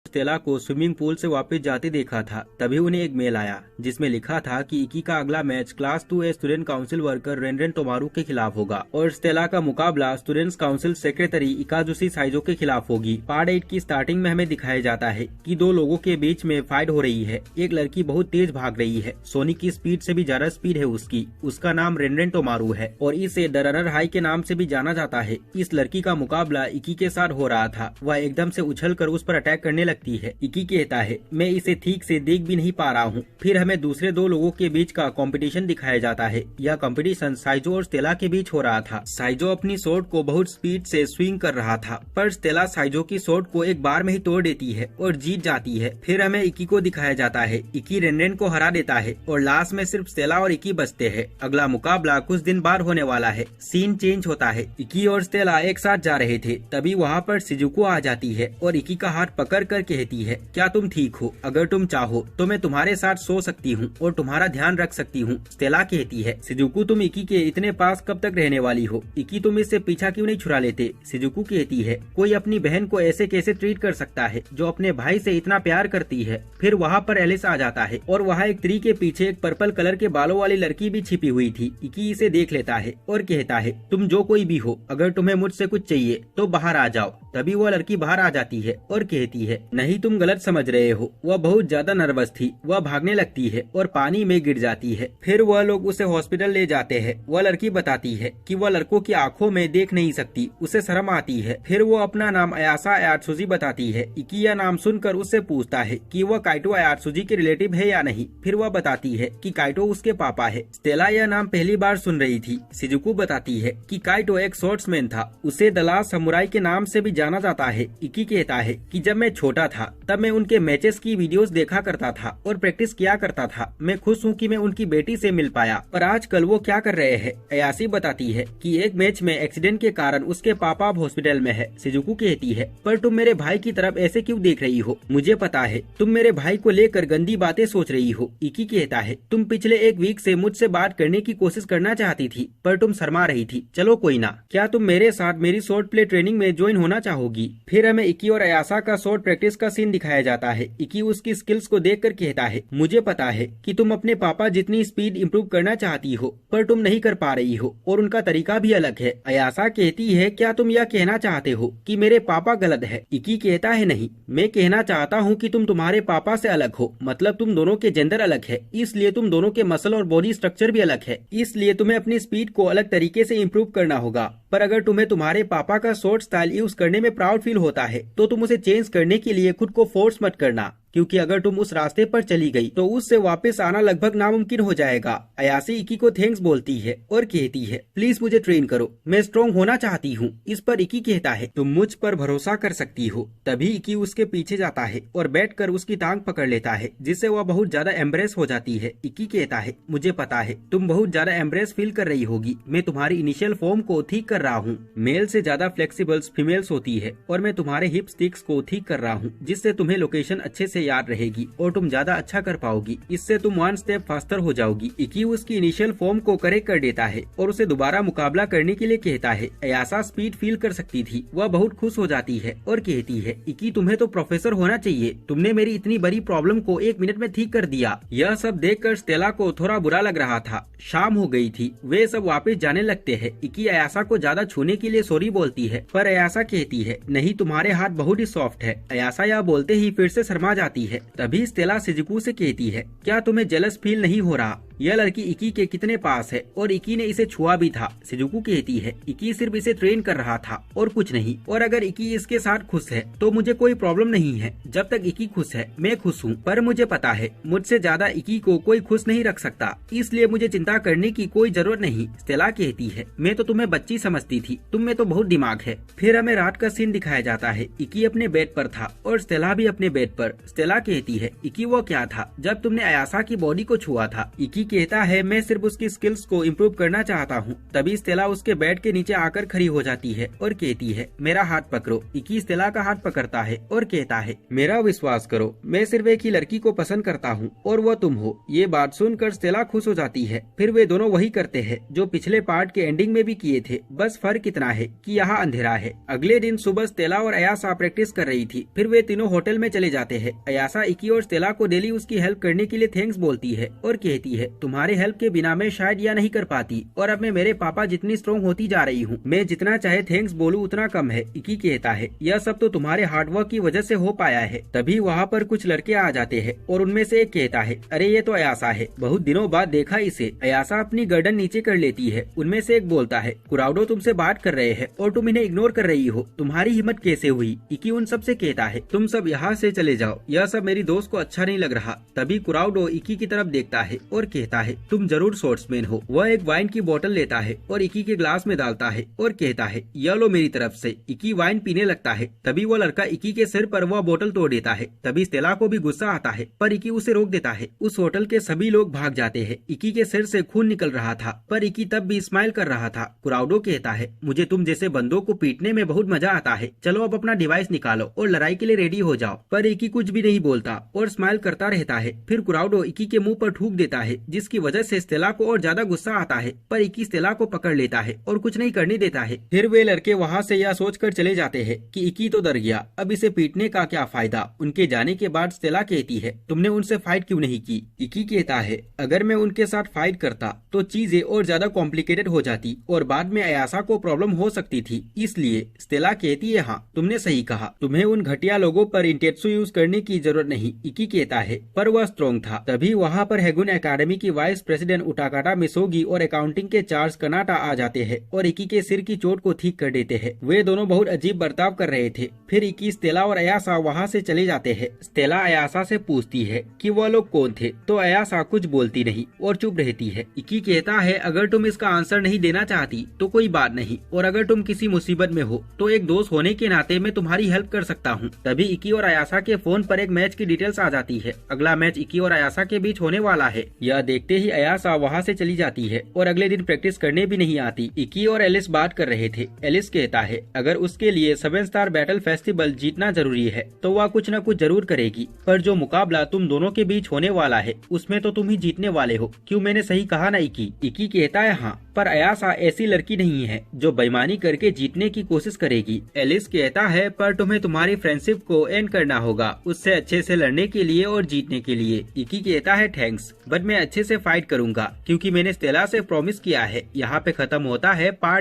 Stella को swimming pool से वापस जाते देखा था। तभी उन्हें एक मेल आया जिसमें लिखा था कि इकी का अगला match class 2A student council worker Renren Tomaru के खिलाफ होगा और स्टेला का मुकाबला students council secretary Ikazushi Saijo के खिलाफ होगी। पार्ट 8 की स्टार्टिंग में हमें दिखाया जाता है कि दो लोगों के बीच में फाइट हो रही है। एक लड़की बहुत तेज भाग रही है, सोनिक की स्पीड से भी ज्यादा स्पीड है उसकी। उसका नाम रेनरेन तोमारू है और इसे द रनर हाई के नाम से भी जाना जाता है। इस लड़की का मुकाबला इकी के साथ हो रहा था। वह एकदम से उछल कर उस पर अटैक करने लगती है। इकी कहता है, मैं इसे ठीक से देख भी नहीं पा रहा हूँ। फिर हमें दूसरे दो लोगों के बीच का कंपटीशन दिखाया जाता है। यह कंपटीशन साइजो और स्टेला के बीच हो रहा था। साइजो अपनी शॉट को बहुत स्पीड से स्विंग कर रहा था, पर स्टेला साइजो की शॉट को एक बार में ही तोड़ देती है और जीत जाती है। फिर हमें इकी को दिखाया जाता है। इकी रेनरेन को हरा देता है और लास्ट में सिर्फ स्टेला और इकी बचते हैं। अगला मुकाबला कुछ दिन बाद होने वाला है। सीन चेंज होता है। इकी और स्टेला एक साथ जा रहे थे, तभी वहाँ पर शिजुको आ जाती है और इकी का हाथ पकड़ कर कहती है, क्या तुम ठीक हो? अगर तुम चाहो तो मैं तुम्हारे साथ सो सकती हूँ और तुम्हारा ध्यान रख सकती हूँ। स्टेला कहती है, शिजुको तुम इकी के इतने पास कब तक रहने वाली हो? इकी तुम इससे पीछा क्यों नहीं छुड़ा लेते? शिजुको कहती है, कोई अपनी बहन को ऐसे कैसे ट्रीट कर सकता है जो अपने भाई से इतना प्यार करती है। फिर वहाँ पर एलिस आ जाता है और वहाँ एक ट्री के पीछे एक पर्पल कलर के बालों वाली लड़की भी छिपी हुई थी। इकी इसे देख लेता है और कहता है, तुम जो कोई भी हो, अगर तुम्हें मुझसे कुछ चाहिए तो बाहर आ जाओ। तभी वह लड़की बाहर आ जाती है और कहती है, नहीं तुम गलत समझ रहे हो। वह बहुत ज्यादा नर्वस थी। वह भागने लगती है और पानी में गिर जाती है। फिर वह लोग उसे हॉस्पिटल ले जाते हैं। वह लड़की बताती है कि वह लड़कों की आंखों में देख नहीं सकती, उसे शर्म आती है। फिर वो अपना नाम अयासा अयात्सुजी बताती है। इकी यह नाम सुनकर उससे पूछता है कि वह काइटो अयात्सुजी के रिलेटिव है या नहीं। फिर वह बताती है कि काइटो उसके पापा है। स्टेला यह नाम पहली बार सुन रही थी। शिजुको बताती है कि काइटो एक स्वॉर्ड्समैन था। उसे द लास्ट समुराई के नाम से भी जाना जाता है। इकी कहता है कि जब मैं छोटा था तब मैं उनके मैचेस की वीडियोस देखा करता था और प्रैक्टिस किया करता था। मैं खुश हूँ कि मैं उनकी बेटी से मिल पाया। पर आजकल वो क्या कर रहे हैं? अयासी बताती है कि एक मैच में एक्सीडेंट के कारण उसके पापा अब हॉस्पिटल में है। शिजुको कहती है, पर तुम मेरे भाई की तरफ ऐसे क्यों देख रही हो? मुझे पता है तुम मेरे भाई को लेकर गंदी बातें सोच रही हो। इकी कहता है, तुम पिछले एक वीक से मुझसे बात करने की कोशिश करना चाहती थी, पर तुम शर्मा रही थी। चलो कोई ना, क्या तुम मेरे साथ मेरी शॉर्ट प्ले ट्रेनिंग में ज्वाइन होना चाहोगी? फिर हमें इकी और अयासा का शॉर्ट प्रैक्टिस का सीन दिखाया जाता है। इकी उसकी स्किल्स को देखकर कहता है, मुझे पता है कि तुम अपने पापा जितनी स्पीड इंप्रूव करना चाहती हो, पर तुम नहीं कर पा रही हो और उनका तरीका भी अलग है। अयासा कहती है, क्या तुम यह कहना चाहते हो कि मेरे पापा गलत है? इकी कहता है, नहीं, मैं कहना चाहता हूँ कि तुम तुम्हारे पापा से अलग हो। मतलब तुम दोनों के जेंडर अलग है, इसलिए तुम दोनों के मसल और बॉडी स्ट्रक्चर भी अलग है। इसलिए तुम्हें अपनी स्पीड को अलग तरीके से इम्प्रूव करना होगा। पर अगर तुम्हें तुम्हारे पापा का शॉर्ट स्टाइल यूज करने में प्राउड फील होता है तो तुम उसे चेंज करने के लिए खुद को फोर्स मत करना, क्योंकि अगर तुम उस रास्ते पर चली गई तो उससे वापस आना लगभग नामुमकिन हो जाएगा। अयासी इकी को थैंक्स बोलती है और कहती है, प्लीज मुझे ट्रेन करो, मैं स्ट्रॉन्ग होना चाहती हूँ। इस पर इकी कहता है, तुम मुझ पर भरोसा कर सकती हो। तभी इकी उसके पीछे जाता है और बैठकर उसकी टांग पकड़ लेता है, जिससे वह बहुत ज्यादा एम्ब्रेस हो जाती है। इकी कहता है, मुझे पता है तुम बहुत ज्यादा एम्ब्रेस फील कर रही होगी। मैं तुम्हारी इनिशियल फॉर्म को ठीक कर रहा हूँ। मेल से ज्यादा फ्लेक्सिबल्स फीमेल्स होती है और मैं तुम्हारे हिप स्टिक्स को ठीक कर रहा हूँ, जिससे तुम्हें लोकेशन अच्छे से याद रहेगी और तुम ज्यादा अच्छा कर पाओगी। इससे तुम 1 स्टेप फास्टर हो जाओगी। इकी उसकी इनिशियल फॉर्म को करेक्ट कर देता है और उसे दोबारा मुकाबला करने के लिए कहता है। अयासा स्पीड फील कर सकती थी। वह बहुत खुश हो जाती है और कहती है, इकी तुम्हें तो प्रोफेसर होना चाहिए। तुमने मेरी इतनी बड़ी प्रॉब्लम को 1 मिनट में ठीक कर दिया। यह सब देखकर स्टेला को थोड़ा बुरा लग रहा था। शाम हो गई थी। वे सब वापस जाने लगते हैं। इकी अयासा को ज्यादा छूने के लिए सॉरी बोलती है, पर अयासा कहती है, नहीं, तुम्हारे हाथ बहुत ही सॉफ्ट है। अयासा यह बोलते ही फिर से शर्मा जाती है। तभी स्टेला शिजुको से कहती है, क्या तुम्हें जेलस फील नहीं हो रहा? यह लड़की इकी के कितने पास है और इकी ने इसे छुआ भी था। शिजुको कहती है, इकी सिर्फ इसे ट्रेन कर रहा था और कुछ नहीं, और अगर इकी इसके साथ खुश है तो मुझे कोई प्रॉब्लम नहीं है। जब तक इकी खुश है मैं खुश हूँ, पर मुझे पता है मुझसे ज्यादा इकी को कोई खुश नहीं रख सकता, इसलिए मुझे चिंता करने की कोई जरूरत नहीं। स्टेला कहती है, मैं तो तुम्हें बच्ची समझती थी, तुम में तो बहुत दिमाग है। फिर हमें रात का सीन दिखाया जाता है। इकी अपने बेड पर था और स्टेला भी अपने बेड पर। स्टेला कहती है, इकी वो क्या था जब तुमने अयासा की बॉडी को छुआ था? इकी कहता है मैं सिर्फ उसकी स्किल्स को इम्प्रूव करना चाहता हूँ। तभी स्टेला उसके बेड के नीचे आकर खड़ी हो जाती है और कहती है मेरा हाथ पकड़ो। इकी स्टेला का हाथ पकड़ता है और कहता है मेरा विश्वास करो, मैं सिर्फ एक ही लड़की को पसंद करता हूँ और वो तुम हो। ये बात सुनकर स्टेला खुश हो जाती है। फिर वे दोनों वही करते हैं जो पिछले पार्ट के एंडिंग में भी किए थे, बस फर्क इतना है कि यहाँ अंधेरा है। अगले दिन सुबह स्टेला और अयासा प्रैक्टिस कर रही थी। फिर वे तीनों होटल में चले जाते हैं। अयासा इकी और स्टेला को डेली उसकी हेल्प करने के लिए थैंक्स बोलती है और कहती है तुम्हारे हेल्प के बिना मैं शायद यह नहीं कर पाती और अब मैं मेरे पापा जितनी स्ट्रॉन्ग होती जा रही हूँ। मैं जितना चाहे थैंक्स बोलूँ उतना कम है। इकी कहता है यह सब तो तुम्हारे हार्डवर्क की वजह से हो पाया है। तभी वहाँ पर कुछ लड़के आ जाते हैं और उनमें से एक कहता है अरे ये तो अयासा है, बहुत दिनों बाद देखा इसे। अयासा अपनी गर्दन नीचे कर लेती है। उनमें से एक बोलता है कुराउडो तुमसे बात कर रहे हैं और तुम इन्हें इग्नोर कर रही हो, तुम्हारी हिम्मत कैसे हुई? इकी उन सब से कहता है तुम सब यहाँ से चले जाओ, यह सब मेरी दोस्त को अच्छा नहीं लग रहा। तभी कुराउडो इकी की तरफ देखता है और कहता है तुम जरूर स्पोर्ट्समैन हो। वह एक वाइन की बोतल लेता है और इकी के ग्लास में डालता है और कहता है यह लो मेरी तरफ से। इकी वाइन पीने लगता है। तभी वो लड़का इकी के सिर पर वह बोतल तोड़ देता है। तभी स्टेला को भी गुस्सा आता है पर इकी उसे रोक देता है। उस होटल के सभी लोग भाग जाते हैं। इकी के सिर से खून निकल रहा था पर इकी तब भी स्माइल कर रहा था। कुराउडो कहता है मुझे तुम जैसे बंदों को पीटने में बहुत मजा आता है, चलो अब अपना डिवाइस निकालो और लड़ाई के लिए रेडी हो जाओ। पर इकी कुछ भी नहीं बोलता और स्माइल करता रहता है। फिर कुराउडो इकी के मुंह पर थूक देता है जिसकी वजह से स्टेला को और ज्यादा गुस्सा आता है पर इकी स्टेला को पकड़ लेता है और कुछ नहीं करने देता है। फिर वे लड़के वहाँ से यह सोचकर चले जाते हैं कि इकी तो डर गया, अब इसे पीटने का क्या फायदा। उनके जाने के बाद स्टेला कहती है तुमने उनसे फाइट क्यों नहीं की? इकी कहता है अगर मैं उनके साथ फाइट करता तो चीजें और ज्यादा कॉम्प्लिकेटेड हो जाती और बाद में अयासा को प्रॉब्लम हो सकती थी, इसलिए। स्टेला कहती है हाँ तुमने सही कहा, तुम्हें उन घटिया लोगों पर इंटेट्सु यूज करने की जरूरत नहीं। इकी कहता है पर वह स्ट्रॉन्ग था। तभी वहाँ पर हेगुन एकेडमी की वाइस प्रेसिडेंट उटाकाटा मिसोगी और अकाउंटिंग के चार्ज कनाटा आ जाते हैं और इकी के सिर की चोट को ठीक कर देते हैं। वे दोनों बहुत अजीब बर्ताव कर रहे थे। फिर इकी, स्टेला और अयासा वहाँ से चले जाते हैं। स्टेला अयासा से पूछती है कि वह लोग कौन थे, तो अयासा कुछ बोलती नहीं और चुप रहती है। इकी कहता है अगर तुम इसका आंसर नहीं देना चाहती तो कोई बात नहीं, और अगर तुम किसी मुसीबत में हो तो एक दोस्त होने के नाते मैं तुम्हारी हेल्प कर सकता हूँ। तभी इकी और अयासा के फोन पर एक मैच की डिटेल्स आ जाती है। अगला मैच इकी और अयासा के बीच होने वाला है। यह देखते ही अयासा वहाँ से चली जाती है और अगले दिन प्रैक्टिस करने भी नहीं आती। इकी और एलिस बात कर रहे थे। एलिस कहता है अगर उसके लिए 7 स्टार बैटल फेस्टिवल जीतना जरूरी है तो वह कुछ न कुछ जरूर करेगी, पर जो मुकाबला तुम दोनों के बीच होने वाला है उसमें तो तुम ही जीतने वाले हो। क्यों, मैंने सही कहा ना इकी? इकी कहता है हाँ, पर अयासा ऐसी लड़की नहीं है जो बेईमानी करके जीतने की कोशिश करेगी। एलिस कहता है पर तुम्हें तुम्हारी फ्रेंडशिप को एंड करना होगा, उससे अच्छे से लड़ने के लिए और जीतने के लिए। इकी कहता है थैंक्स, बट मैं अच्छे से फाइट करूंगा क्योंकि मैंने स्टेला से प्रॉमिस किया है। यहाँ पे खत्म होता है पार्ट